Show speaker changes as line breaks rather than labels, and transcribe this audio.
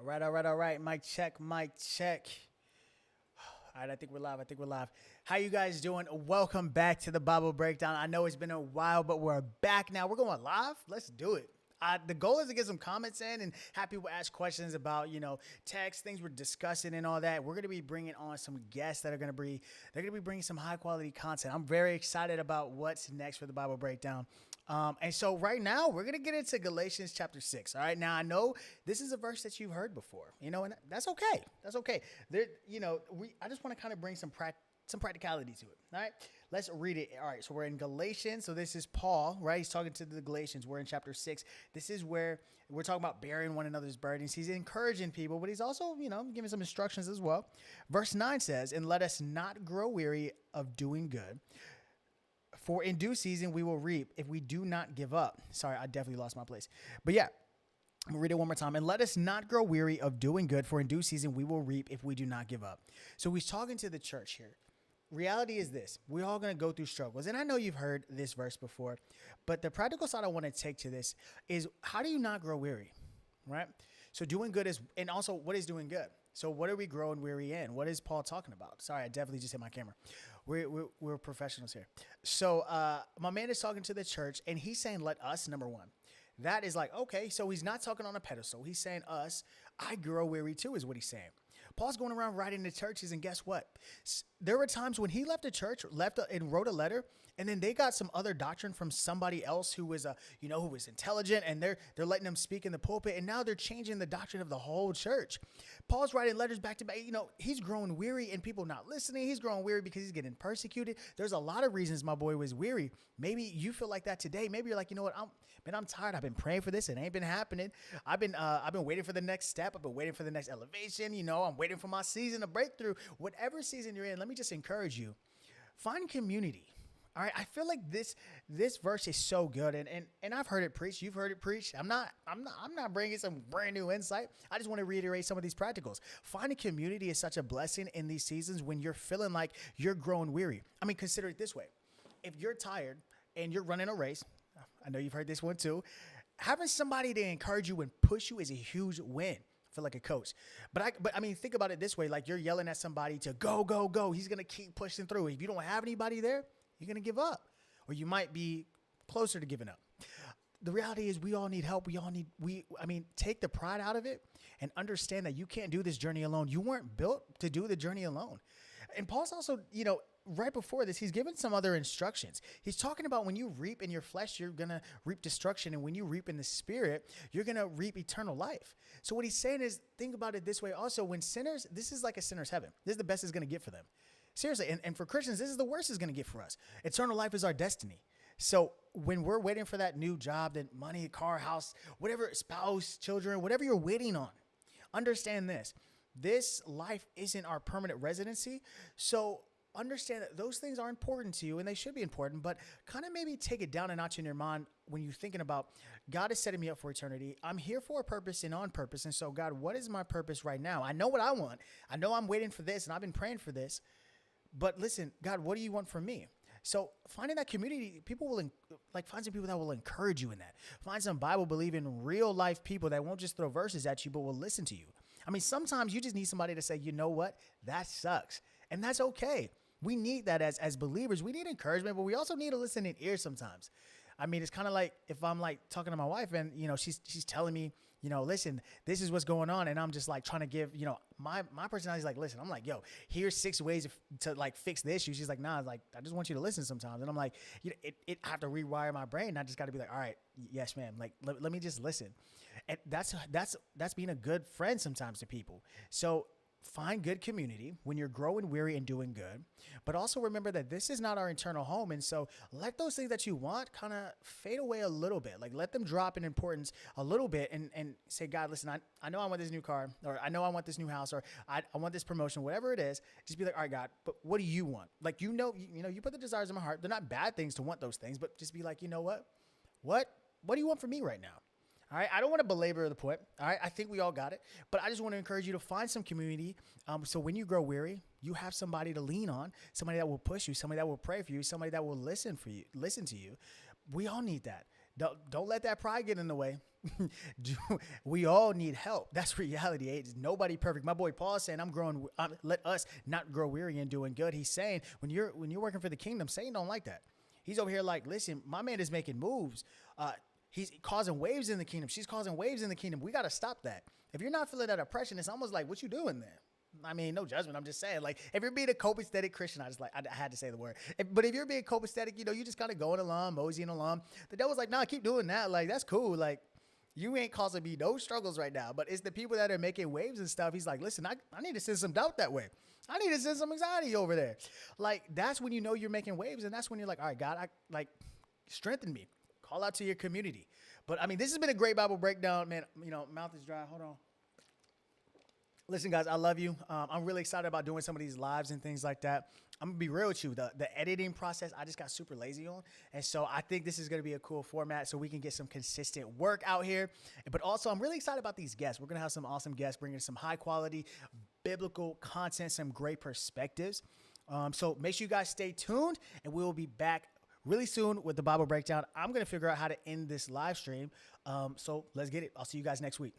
All right. Mic check, mic check. All right, I think we're live. How you guys doing? Welcome back to the Bible Breakdown. I know it's been a while, but we're back now. We're going live. Let's do it. The goal is to get some comments in and have people ask questions about, text, things we're discussing and all that. We're going to be bringing on some guests that are going to be, they're going to be bringing some high quality content. I'm very excited about what's next for the Bible Breakdown. And so right now we're going to get into Galatians chapter 6. All right. Now I know this is a verse that you've heard before, and that's okay. That's okay. I just want to kind of bring some practicality to it. All right. Let's read it. All right. So we're in Galatians. So this is Paul, right? He's talking to the Galatians. We're in chapter 6. This is where we're talking about bearing one another's burdens. He's encouraging people, but he's also, giving some instructions as well. Verse 9 says, "And let us not grow weary of doing good. For in due season we will reap if we do not give up." Sorry, I definitely lost my place. But yeah, I'm going to read it one more time. "And let us not grow weary of doing good, for in due season we will reap if we do not give up." So he's talking to the church here. Reality is this: we're all going to go through struggles. And I know you've heard this verse before, but the practical side I want to take to this is, how do you not grow weary, right? So doing good is, and also what is doing good? So what are we growing weary in? What is Paul talking about? Sorry, I definitely just hit my camera. We're professionals here. So my man is talking to the church, and he's saying, let us, number one. That is like, okay, so he's not talking on a pedestal. He's saying us. I grow weary too is what he's saying. Paul's going around writing to churches, and guess what? There were times when he left a church, and wrote a letter, and then they got some other doctrine from somebody else who was, who was intelligent, and they're letting them speak in the pulpit, and now they're changing the doctrine of the whole church. Paul's writing letters back to back. He's growing weary, and people not listening. He's growing weary because he's getting persecuted. There's a lot of reasons my boy was weary. Maybe you feel like that today. Maybe you're like, you know what? I'm tired. I've been praying for this. It ain't been happening. I've been waiting for the next step. I've been waiting for the next elevation. I'm waiting for my season of breakthrough. Whatever season you're in, let me just encourage you. Find community. All right. I feel like this verse is so good, and I've heard it preached. You've heard it preached. I'm not bringing some brand new insight. I just want to reiterate some of these practicals. Finding community is such a blessing in these seasons when you're feeling like you're growing weary. I mean, consider it this way: if you're tired and you're running a race, I know you've heard this one too. Having somebody to encourage you and push you is a huge win. I feel like a coach. But I mean, think about it this way: like, you're yelling at somebody to go, go, go. He's gonna keep pushing through. If you don't have anybody there, you're going to give up, or you might be closer to giving up. The reality is we all need help. Take the pride out of it and understand that you can't do this journey alone. You weren't built to do the journey alone. And Paul's also, right before this, he's given some other instructions. He's talking about when you reap in your flesh, you're going to reap destruction. And when you reap in the spirit, you're going to reap eternal life. So what he's saying is, think about it this way also: when sinners, this is like a sinner's heaven. This is the best it's going to get for them. Seriously, and for Christians, this is the worst it's going to get for us. Eternal life is our destiny. So when we're waiting for that new job, that money, car, house, whatever, spouse, children, whatever you're waiting on, understand this. This life isn't our permanent residency. So understand that those things are important to you, and they should be important, but kind of maybe take it down a notch in your mind when you're thinking about, God is setting me up for eternity. I'm here for a purpose and on purpose. And so, God, what is my purpose right now? I know what I want. I know I'm waiting for this, and I've been praying for this. But listen, God, what do you want from me? So finding that community, people will find some people that will encourage you in that. Find some Bible-believing, real-life people that won't just throw verses at you, but will listen to you. I mean, sometimes you just need somebody to say, you know what? That sucks. And that's okay. We need that as believers. We need encouragement, but we also need a listening ear sometimes. I mean, it's kind of like if I'm like talking to my wife and, she's telling me, listen, this is what's going on. And I'm just like trying to give, my personality is like, listen, I'm like, yo, here's 6 ways to like fix the issue. She's like, nah, like, I just want you to listen sometimes. And I'm like, I have to rewire my brain. I just got to be like, all right, yes, ma'am. Like, let me just listen. And that's being a good friend sometimes to people. So find good community when you're growing weary and doing good, but also remember that this is not our eternal home. And so let those things that you want kind of fade away a little bit. Like, let them drop in importance a little bit and say, God, listen, I know I want this new car, or I know I want this new house, or I want this promotion, whatever it is. Just be like, all right, God, but what do you want? Like, you put the desires in my heart. They're not bad things to want those things, but just be like, you know what do you want from me right now? All right. I don't want to belabor the point. All right. I think we all got it, but I just want to encourage you to find some community. So when you grow weary, you have somebody to lean on, somebody that will push you, somebody that will pray for you, somebody that will listen to you. We all need that. Don't let that pride get in the way. We all need help. That's reality. It's nobody perfect. My boy Paul is saying, let us not grow weary in doing good. He's saying when you're working for the kingdom, Satan don't like that. He's over here like, listen, my man is making moves. He's causing waves in the kingdom. She's causing waves in the kingdom. We got to stop that. If you're not feeling that oppression, it's almost like, what you doing there? I mean, no judgment. I'm just saying, like, if you're being a copacetic Christian, I had to say the word. But if you're being copacetic, you just kind of going along, moseying along. The devil's like, nah, keep doing that. Like, that's cool. Like, you ain't causing me no struggles right now. But it's the people that are making waves and stuff. He's like, listen, I need to send some doubt that way. I need to send some anxiety over there. Like, that's when you know you're making waves. And that's when you're like, all right, God, strengthen me. Call out to your community. But, I mean, this has been a great Bible breakdown, man. Mouth is dry. Hold on. Listen, guys, I love you. I'm really excited about doing some of these lives and things like that. I'm going to be real with you. The editing process, I just got super lazy on. And so I think this is going to be a cool format so we can get some consistent work out here. But also, I'm really excited about these guests. We're going to have some awesome guests bringing some high quality biblical content, some great perspectives. So make sure you guys stay tuned, and we will be back really soon with the Bible breakdown. I'm going to figure out how to end this live stream. So let's get it. I'll see you guys next week.